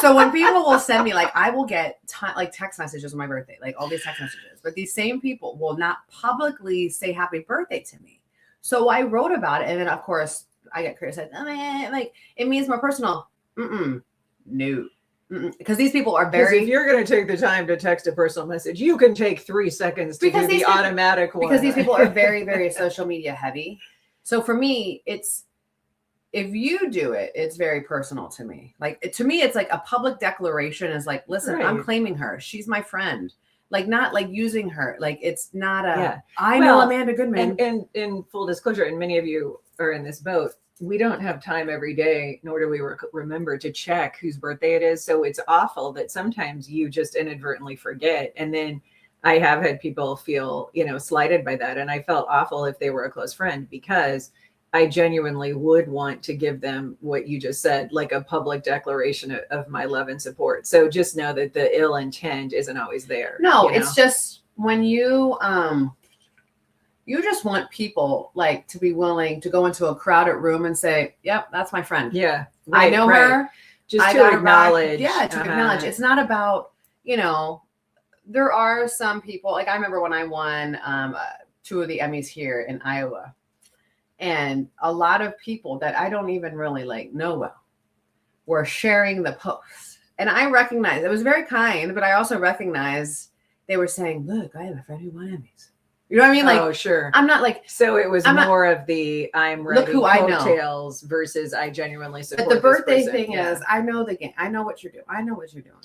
So when people will send me, like, I will get like text messages on my birthday, like all these text messages, but these same people will not publicly say happy birthday to me. So I wrote about it. And then, of course, I get criticized. Like, it means more personal. No. Because these people are very. If you're going to take the time to text a personal message, you can take 3 seconds to do the automatic one. Because these people are very, very social media heavy. So for me, if you do it, it's very personal to me. Like, to me, it's like a public declaration is like, listen, I'm claiming her. She's my friend. Like, not like using her. Like, it's not I know Amanda Goodman. And in full disclosure, and many of you are in this boat, we don't have time every day, nor do we remember to check whose birthday it is. So it's awful that sometimes you just inadvertently forget. And then I have had people feel, slighted by that. And I felt awful if they were a close friend, because I genuinely would want to give them what you just said, like a public declaration of my love and support. So just know that the ill intent isn't always there. No, it's just when you just want people like to be willing to go into a crowded room and say, yep, that's my friend. Yeah. Right, I know her. Just to acknowledge. Acknowledge. It's not about, there are some people, like I remember when I won 2 of the Emmys here in Iowa. And a lot of people that I don't even really know well were sharing the post. And I recognized, it was very kind, but I also recognized they were saying, look, I have a friend who won Emmys. You know what I mean? Like, oh, sure. I'm not like. So it was more of the I'm writing look who I know coattails versus I genuinely support. But the birthday thing is, I know the game. I know what you're doing. I know what you're doing.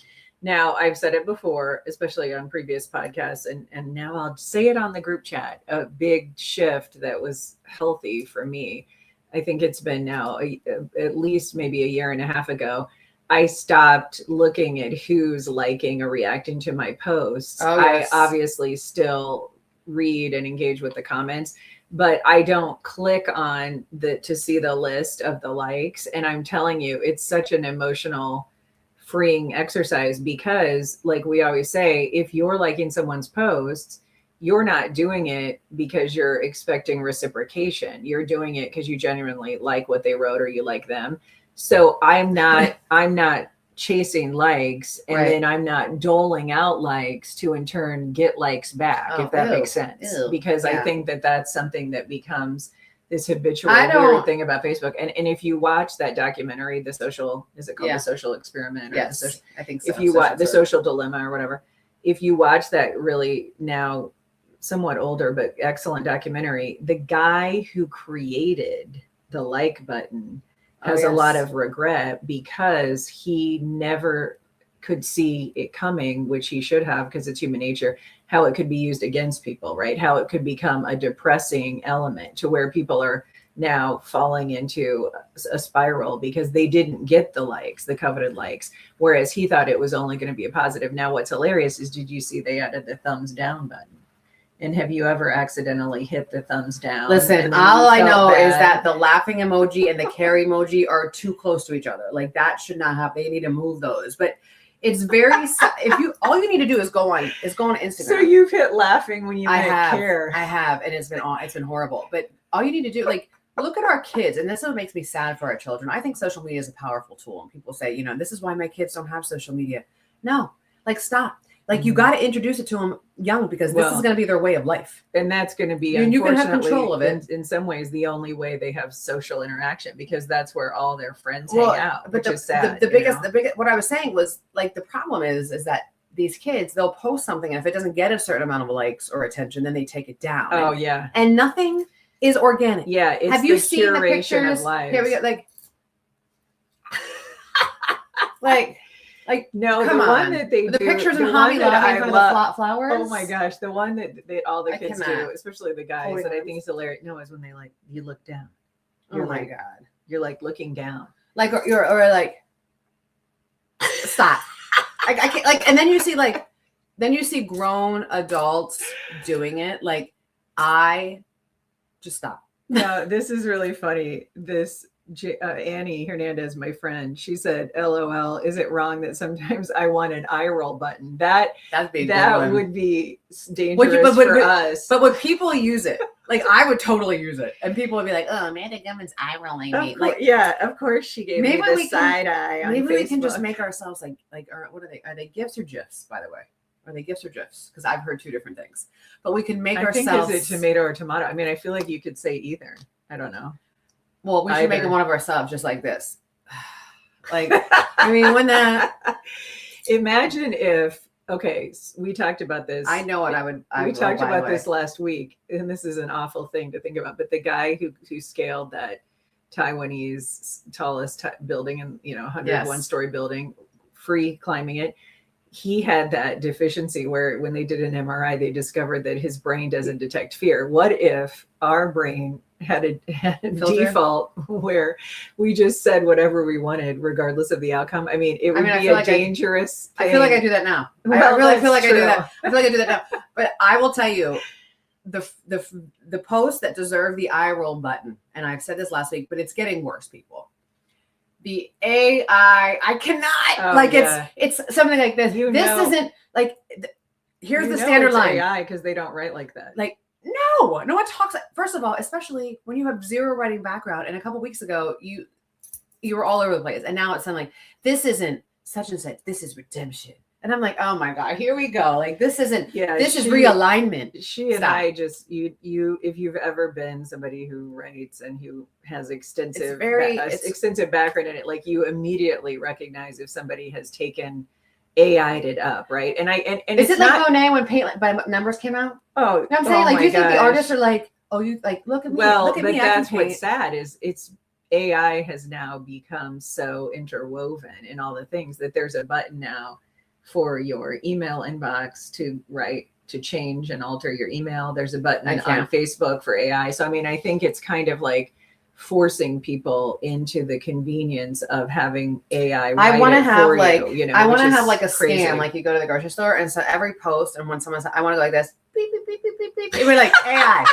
Now, I've said it before, especially on previous podcasts, and now I'll say it on the group chat, a big shift that was healthy for me. I think it's been now at least maybe a year and a half ago. I stopped looking at who's liking or reacting to my posts. Yes. I obviously still read and engage with the comments, but I don't click on to see the list of the likes. And I'm telling you, it's such an emotional freeing exercise because, like we always say, if you're liking someone's posts, you're not doing it because you're expecting reciprocation. You're doing it because you genuinely like what they wrote or you like them. So I'm not chasing likes, and then I'm not doling out likes to in turn get likes back, if that makes sense. Because I think that that's something that becomes this habitual weird thing about Facebook. And if you watch that documentary, The Social Experiment? Yes, I think so. If you watch The Social Dilemma or whatever, if you watch that really now somewhat older but excellent documentary, the guy who created the like button has a lot of regret because he never could see it coming, which he should have, because it's human nature, how it could be used against people, right? How it could become a depressing element to where people are now falling into a spiral because they didn't get the likes, the coveted likes, whereas he thought it was only going to be a positive. Now, what's hilarious is, did you see they added the thumbs down button? And have you ever accidentally hit the thumbs down? Listen, all I know is that the laughing emoji and the carry emoji are too close to each other. Like, that should not happen. They need to move those. But it's very all you need to do is go on Instagram. So you've hit laughing when you care. I have, and it's been horrible. But all you need to do, like, look at our kids, and this is what makes me sad for our children. I think social media is a powerful tool, and people say, this is why my kids don't have social media. No, like, stop. Like, you got to introduce it to them young, because this is going to be their way of life. And that's going to be, and you can have control of it. In some ways, the only way they have social interaction, because that's where all their friends hang out, which is sad. The biggest, what I was saying was, like, the problem is that these kids, they'll post something, and if it doesn't get a certain amount of likes or attention, then they take it down. Oh, yeah. And nothing is organic. Yeah. It's have you seen the pictures? Here we go. Like, no, the one that they the do, pictures of Hobby Lobby from the flowers. Oh my gosh, the one that all the kids do, especially the guys, that I think is hilarious. No, is when they you look down. Oh my god, you're like looking down, like or like stop. I can't, like, and then you see grown adults doing it. Like, I just stop. No, this is really funny. Annie Hernandez, my friend, she said, "LOL, is it wrong that sometimes I want an eye roll button?" That would be dangerous for us. But would people use it? Like, I would totally use it, and people would be like, "Oh, Amanda Gumman's eye rolling me." Like, yeah, of course she gave me the side eye. On maybe Facebook. we can just make ourselves what are they? Are they GIFs or GIFs? By the way, are they GIFs or GIFs? Because I've heard two different things. But we can make ourselves. I think is it tomato or tomato? I mean, I feel like you could say either. I don't know. Well, we should make one of ourselves just like this. Like, I mean, when that. Imagine if, we talked about this. I know what we talked about this last week, and this is an awful thing to think about. But the guy who scaled that Taiwanese tallest building, and 101-story building, free climbing it, he had that deficiency where when they did an MRI, they discovered that his brain doesn't detect fear. What if our brain had a default where we just said whatever we wanted, regardless of the outcome? I mean, it would be a dangerous thing. I feel like I do that now. Well, I really feel like I do that. I feel like I do that now. But I will tell you, the posts that deserve the eye roll button, and I've said this last week, but it's getting worse, people. The AI, I cannot it's something like this. Isn't like here's the standard line. AI, because they don't write like that. Like, no one talks. First of all, especially when you have zero writing background, and a couple weeks ago you were all over the place, and now it's something like, this isn't such and such. This is redemption. And I'm like, oh my God, here we go. Like, this isn't, this is realignment. She and I just, if you've ever been somebody who writes and who has extensive background in it, like, you immediately recognize if somebody has taken AI'd it up, right? And is it like Monet when Paint by Numbers came out? Oh, you know what I'm saying? Like, do you think the artists are like, oh, you like, look at me, look at me. That's what's sad is AI has now become so interwoven in all the things that there's a button now for your email inbox to change and alter your email. There's a button on Facebook for AI. So, I mean, I think it's kind of like forcing people into the convenience of having AI. I want to have like, I want to which have is like a crazy. scan, like you go to the grocery store, and so every post, and when someone says, I want to go like this, beep, beep, beep, beep, beep, beep, it would like AI.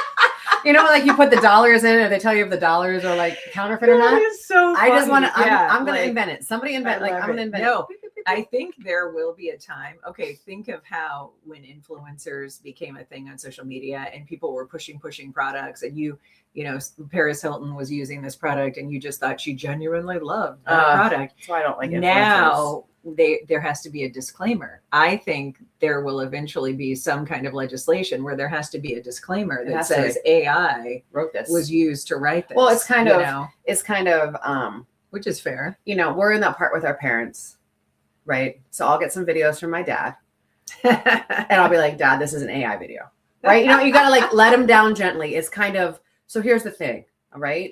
Like you put the dollars in, and they tell you if the dollars are like counterfeit or not. That is so funny. I just want to. Yeah, I'm going to invent it. Somebody invent. Like I'm going to invent it. No, I think there will be a time. Okay, think of how when influencers became a thing on social media, and people were pushing products, and you know, Paris Hilton was using this product, and you just thought she genuinely loved that product. That's why I don't like it. Now there has to be a disclaimer. I think there will eventually be some kind of legislation where there has to be a disclaimer that says AI wrote this, was used to write this. Well, it's kind of, which is fair. We're in that part with our parents, right? So I'll get some videos from my dad, and I'll be like, Dad, this is an AI video, right? You got to like let him down gently. It's kind of, so here's the thing, all right?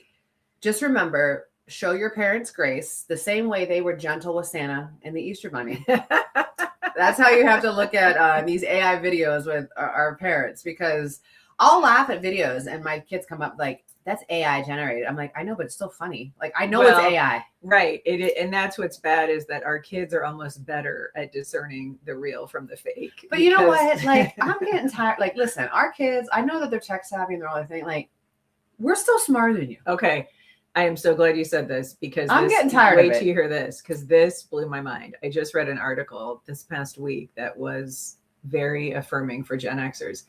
Just remember, show your parents grace the same way they were gentle with Santa and the Easter Bunny. That's how you have to look at these AI videos with our parents, because I'll laugh at videos and my kids come up like, that's AI generated. I'm like, I know, but it's still funny. Like, I know it's AI. Right. And that's what's bad, is that our kids are almost better at discerning the real from the fake. But you know what? Like, I'm getting tired. Like, listen, our kids, I know that they're tech savvy and they're all the thing. Like, we're still smarter than you. Okay. I am so glad you said this, because I'm getting tired of it. Wait till you hear this, because this blew my mind. I just read an article this past week that was very affirming for Gen Xers.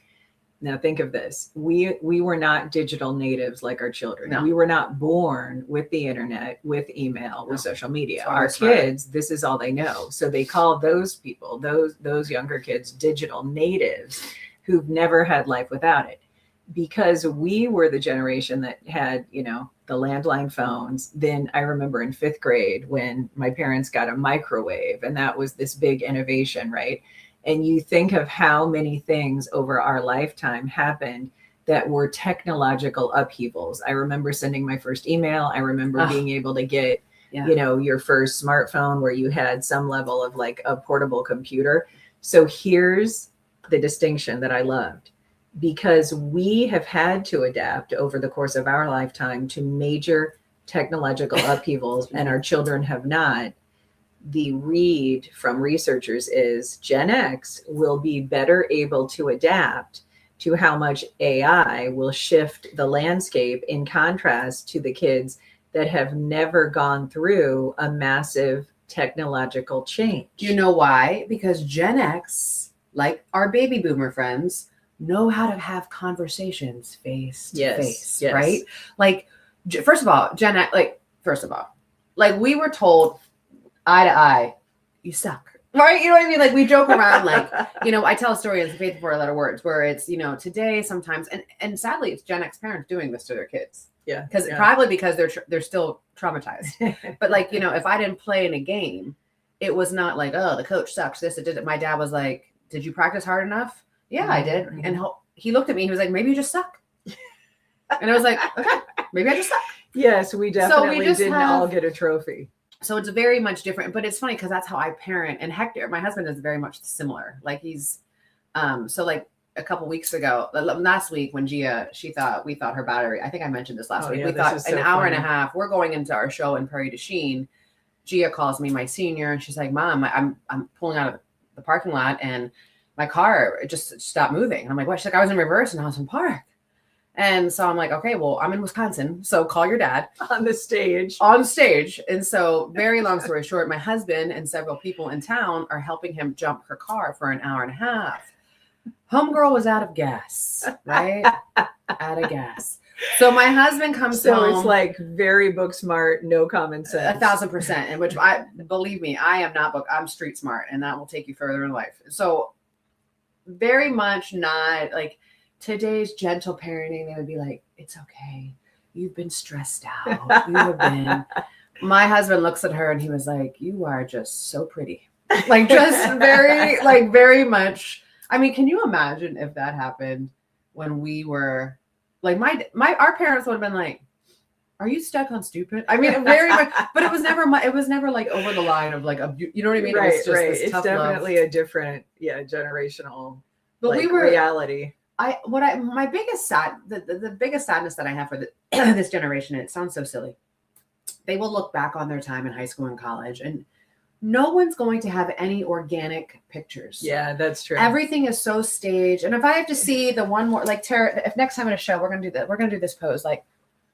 Now think of this. We were not digital natives like our children. No. We were not born with the internet, with email, with social media. Our smart. Kids, this is all they know. So they call those people, those younger kids, digital natives who've never had life without it. Because we were the generation that had, the landline phones. Then I remember in 5th grade when my parents got a microwave, and that was this big innovation, right? And you think of how many things over our lifetime happened that were technological upheavals. I remember sending my first email. I remember being able to get, your first smartphone where you had some level of like a portable computer. So here's the distinction that I loved. Because we have had to adapt over the course of our lifetime to major technological upheavals, and our children have not. The read from researchers is Gen X will be better able to adapt to how much AI will shift the landscape, in contrast to the kids that have never gone through a massive technological change. Do you know why? Because Gen X, like our baby boomer friends, know how to have conversations face to face, right? Like, first of all, Gen X, like we were told eye to eye, you suck, right? You know what I mean? Like, we joke around, like, I tell a story in Faith Before Letter Words where it's, today sometimes, and sadly, it's Gen X parents doing this to their kids. Yeah. Because probably because they're still traumatized. But like, if I didn't play in a game, it was not like, oh, the coach sucks, this, it did it. My dad was like, did you practice hard enough? Yeah, I did. And he looked at me. He was like, maybe you just suck. And I was like, okay, maybe I just suck. Yes, we definitely didn't all get a trophy. So it's very much different. But it's funny because that's how I parent. And Hector, my husband, is very much similar. Like he's, so like a couple weeks ago, last week when we thought her battery, I think I mentioned this last week. We thought an hour and a half. We're going into our show in Prairie du Chien. Gia calls me, my senior, and she's like, Mom, I'm pulling out of the parking lot and my car just stopped moving. And I'm like, what? She's like, I was in reverse and I was in park. And so I'm like, okay, well, I'm in Wisconsin. So call your dad. On stage. And so very long story short, my husband and several people in town are helping him jump her car for an hour and a half. Homegirl was out of gas, right? Out of gas. So my husband comes home. So it's like very book smart, no common sense. 1,000%. And which believe me, I am not I'm street smart, and that will take you further in life. So very much not like today's gentle parenting. They would be like, it's okay. You've been stressed out. You have been. My husband looks at her and he was like, you are just so pretty. Like just very much. I mean, can you imagine if that happened when we were like our parents would have been like, are you stuck on stupid? I mean, very much, but it was never like over the line of like, you know what I mean? Right, it was just right. It's definitely a different, generational reality. my biggest the biggest sadness that I have for this generation, and it sounds so silly, they will look back on their time in high school and college, and no one's going to have any organic pictures. Yeah, that's true. Everything is so staged. And if I have to see the one more, like Tara, if next time at a show we're gonna do this pose, like,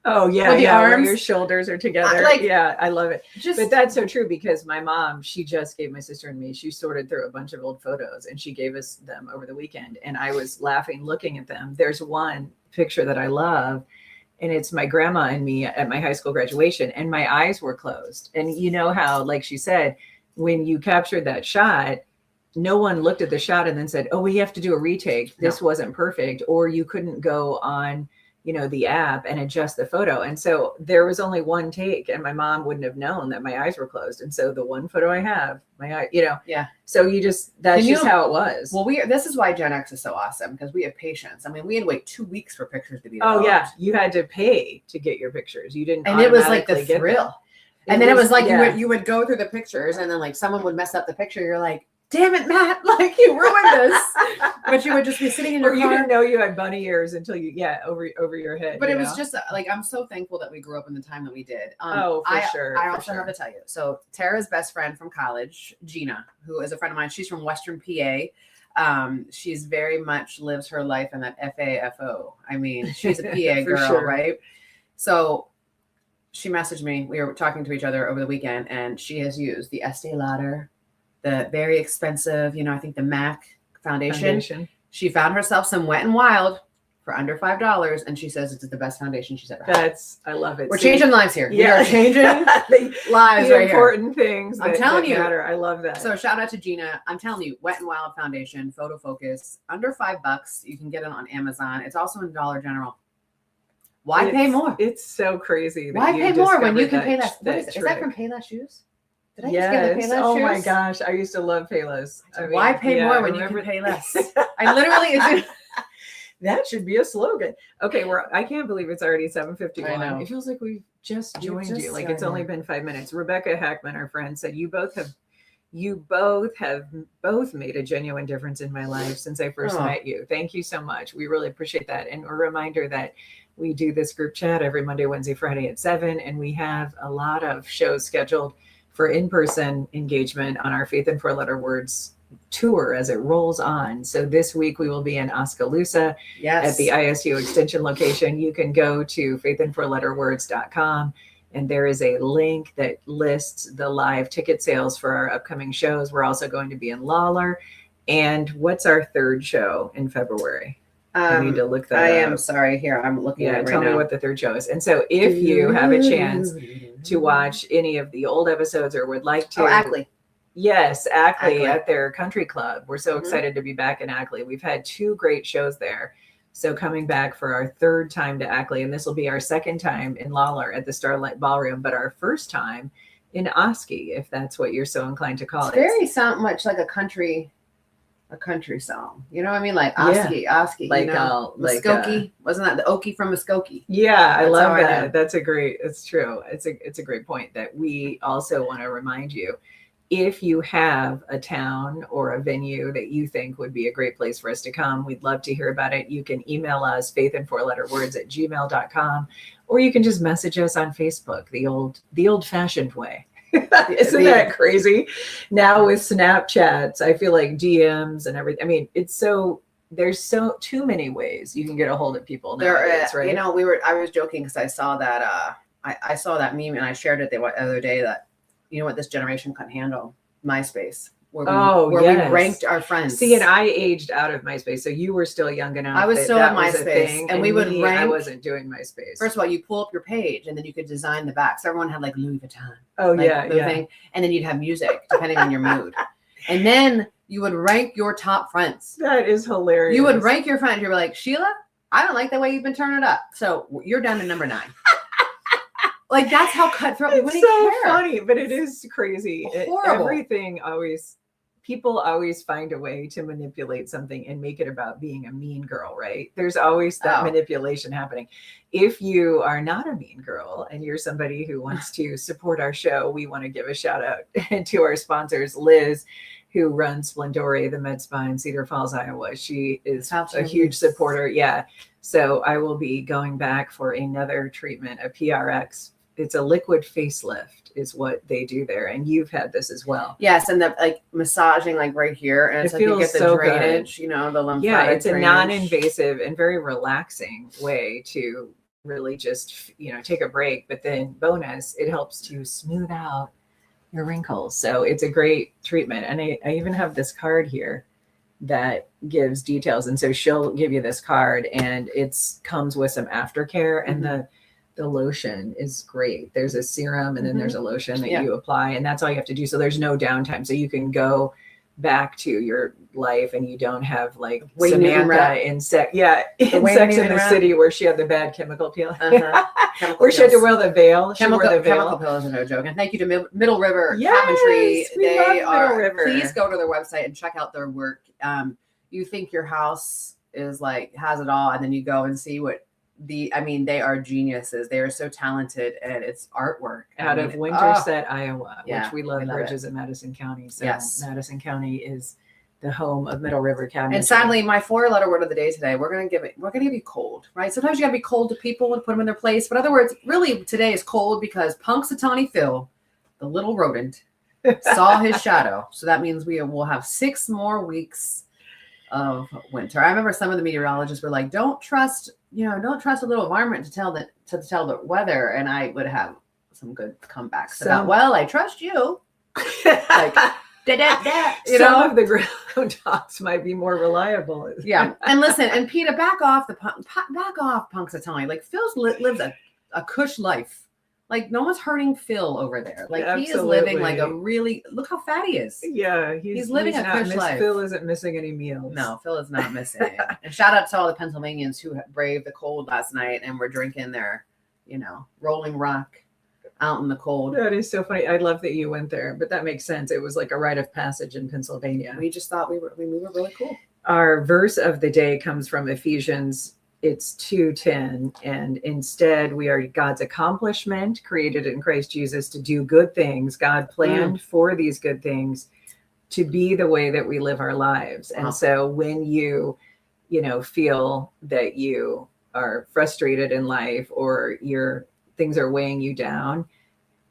oh yeah, with the arms, where your shoulders are together. Yeah, I love it. But that's so true, because my mom, she just gave my sister and me, she sorted through a bunch of old photos and she gave us them over the weekend. And I was laughing looking at them. There's one picture that I love, and it's my grandma and me at my high school graduation, and my eyes were closed. And you know how, like she said, when you captured that shot, no one looked at the shot and then said, oh, we have to do a retake. This wasn't perfect. Or you couldn't go on, the app and adjust the photo. And so there was only one take, and my mom wouldn't have known that my eyes were closed. And so the one photo I have, my eye, yeah. So that's just how it was. Well, this is why Gen X is so awesome, because we have patience. I mean, we had to wait 2 weeks for pictures to be developed. Oh yeah. You had to pay to get your pictures. You didn't. And it was like the thrill. And then it was like, yeah. you would go through the pictures, and then like someone would mess up the picture. You're like, damn it, Matt, like you ruined this. But you would just be sitting in your car. You didn't know you had bunny ears until over your head. But it was just like, I'm so thankful that we grew up in the time that we did. Sure. I also have to tell you. So Tara's best friend from college, Gina, who is a friend of mine, she's from Western PA. She's very much lives her life in that FAFO. I mean, she's a PA girl, sure. right? So she messaged me. We were talking to each other over the weekend, and she has used the Estee Lauder, the very expensive, I think the MAC foundation. She found herself some Wet n Wild for under $5, and she says it's the best foundation she's ever had. I love it. We're changing lives here. Yeah. We are changing lives the right important here. Things I'm telling you, matter. I love that. So shout out to Gina. I'm telling you, Wet n Wild foundation, photo focus, under $5. You can get it on Amazon. It's also in Dollar General. Why pay more? It's so crazy. Why pay more when you can pay less? Is that from Payless Shoes? Did I just get the Payless shoes? Oh my gosh, I used to love Payless. Why pay more when you can pay less? I literally. That should be a slogan. Okay, I can't believe it's already 7:51. It feels like we've just joined you. Like it's only been 5 minutes. Rebecca Hackman, our friend, said you both have made a genuine difference in my life since I first met you. Thank you so much. We really appreciate that. And a reminder that we do this group chat every Monday, Wednesday, Friday at 7, and we have a lot of shows scheduled for in-person engagement on our Faith in 4-Letter Words tour as it rolls on. So this week we will be in Oskaloosa at the ISU Extension location. You can go to faithin4letterwords.com, and there is a link that lists the live ticket sales for our upcoming shows. We're also going to be in Lawler. And what's our third show in February? I need to look that up. I am sorry. Here, I'm looking at it right now. Tell me what the third show is. And so if you have a chance to watch any of the old episodes or would like to. Oh, Ackley. Yes, Ackley at their country club. We're so excited to be back in Ackley. We've had 2 great shows there. So coming back for our 3rd time to Ackley, and this will be our 2nd time in Lawler at the Starlight Ballroom, but our 1st time in Oski, if that's what you're so inclined to call it. Very sound much like a country song. You know what I mean? Like Oski, like Muskogee. Wasn't that the Okie from Muskogee? Yeah, I love that. It's true. It's a great point that we also want to remind you. If you have a town or a venue that you think would be a great place for us to come, we'd love to hear about it. You can email us faithin4letterwords@gmail.com, or you can just message us on Facebook, the old fashioned way. Isn't that crazy? Now with Snapchats, I feel like DMs and everything. I mean, there's too many ways you can get a hold of people nowadays, right? I was joking because I saw that I saw that meme and I shared it the other day that what this generation couldn't handle? MySpace. Where we ranked our friends. See, and I aged out of MySpace, so you were still young enough. I was still on MySpace, and we would rank. I wasn't doing MySpace. First of all, you pull up your page, and then you could design the back. So everyone had like Louis Vuitton. Oh thing, and then you'd have music depending on your mood, and then you would rank your top friends. That is hilarious. You would rank your friends. You're like, Sheila, I don't like the way you've been turning it up, so you're down to number 9. Like that's how cutthroat. It's so funny, but it is crazy. Horrible. People always find a way to manipulate something and make it about being a mean girl, right? There's always that manipulation happening. If you are not a mean girl and you're somebody who wants to support our show, we want to give a shout out to our sponsors, Liz who runs Splendore, the med spa in Cedar Falls, Iowa. She is a huge supporter. Yeah. So I will be going back for another treatment, a PRX. It's a liquid facelift is what they do there. And you've had this as well. Yes. And the like massaging like right here. And it's like you get the so drainage, you know, the lymphatic Yeah, it's drainage. a non-invasive and very relaxing way to really just, you know, take a break. But then bonus, it helps to smooth out your wrinkles. So it's a great treatment. And I even have this card here that gives details. And so she'll give you this card and it's comes with some aftercare, and the lotion is great. There's a serum and then there's a lotion that you apply, and that's all you have to do. So there's no downtime. So you can go back to your life and you don't have like Samantha in Sex in the City where she had the bad chemical peel. Where she had to wear the veil. Chemical pills are no joke. And thank you to Middle River Cabinetry. They are. Middle River. Please go to their website and check out their work. You think your house is like has it all, and then you go and see what they are geniuses. They are so talented, and it's artwork out of Winterset, Iowa, which we love bridges in Madison County. So Madison County is the home of Middle River Cabinetry. And sadly, my 4-letter word of the day today, we're gonna give you cold, right? Sometimes you gotta be cold to people and put them in their place. But in other words, really today is cold because Punxsutawney Phil, the little rodent, saw his shadow. So that means we will have 6 more weeks of winter. I remember some of the meteorologists were like, don't trust a little environment to tell the weather. And I would have some good comebacks about, well, I trust you. Like, some of the groundhogs might be more reliable. Yeah. And listen, and Peter, back off Punxsutawney. Like Phil's lives a cush life. Like no one's hurting Phil over there. Like he is living like a really, look how fat he is. Yeah. He's living a cush life. Phil isn't missing any meals. No, Phil is not missing it. And shout out to all the Pennsylvanians who braved the cold last night and were drinking their, Rolling Rock out in the cold. That is so funny. I love that you went there, but that makes sense. It was like a rite of passage in Pennsylvania. We just thought we were really cool. Our verse of the day comes from Ephesians. It's 2:10, and instead we are God's accomplishment, created in Christ Jesus to do good things. God planned for these good things to be the way that we live our lives. And so when you feel that you are frustrated in life or your things are weighing you down,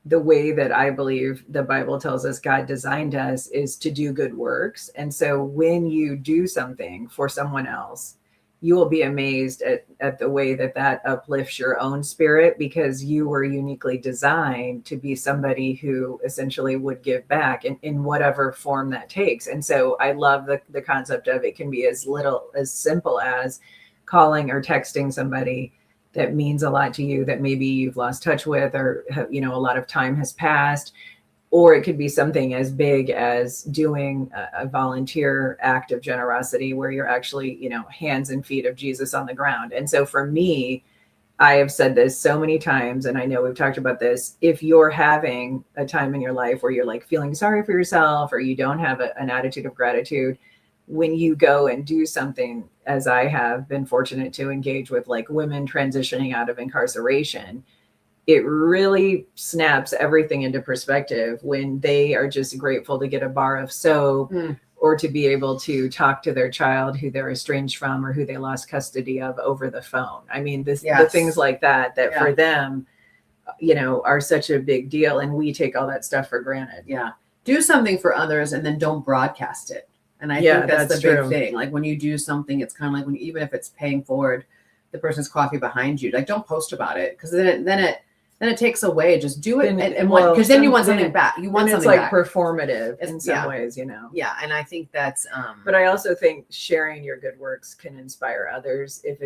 the way that I believe the Bible tells us God designed us is to do good works. And so when you do something for someone else, you will be amazed at the way that uplifts your own spirit, because you were uniquely designed to be somebody who essentially would give back in whatever form that takes. And so I love the concept of it can be as simple as calling or texting somebody that means a lot to you that maybe you've lost touch with, or a lot of time has passed. Or it could be something as big as doing a volunteer act of generosity where you're actually, hands and feet of Jesus on the ground. And so for me, I have said this so many times, and I know we've talked about this. If you're having a time in your life where you're like feeling sorry for yourself, or you don't have an attitude of gratitude, when you go and do something, as I have been fortunate to engage with, like women transitioning out of incarceration, it really snaps everything into perspective when they are just grateful to get a bar of soap or to be able to talk to their child who they're estranged from or who they lost custody of over the phone. I mean, the things like that for them, are such a big deal, and we take all that stuff for granted. Yeah. Do something for others and then don't broadcast it. And I think that's the big thing. Like when you do something, it's kind of like even if it's paying forward the person's coffee behind you, like don't post about it, because then it takes away. Just do it, because then you want something back. You want something back. It's like performative in some ways, Yeah, and I think that's. But I also think sharing your good works can inspire others if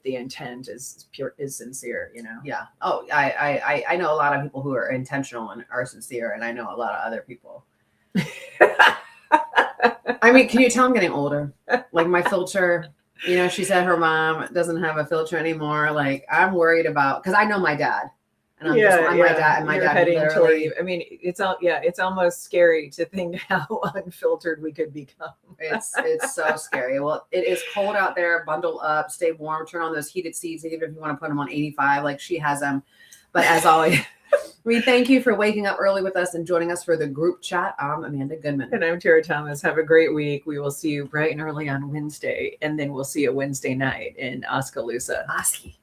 the intent is sincere. Yeah. Oh, I know a lot of people who are intentional and are sincere, and I know a lot of other people. I mean, can you tell I'm getting older? Like my filter. She said her mom doesn't have a filter anymore. Like I'm worried about, because I know my dad. And my dad heading to leave. I mean, it's almost scary to think how unfiltered we could become. It's so scary. Well, it is cold out there. Bundle up, stay warm, turn on those heated seats, even if you want to put them on 85, like she has them. But as always, We thank you for waking up early with us and joining us for the group chat. I'm Amanda Goodman. And I'm Tara Thomas. Have a great week. We will see you bright and early on Wednesday, and then we'll see you Wednesday night in Oskaloosa. Oski.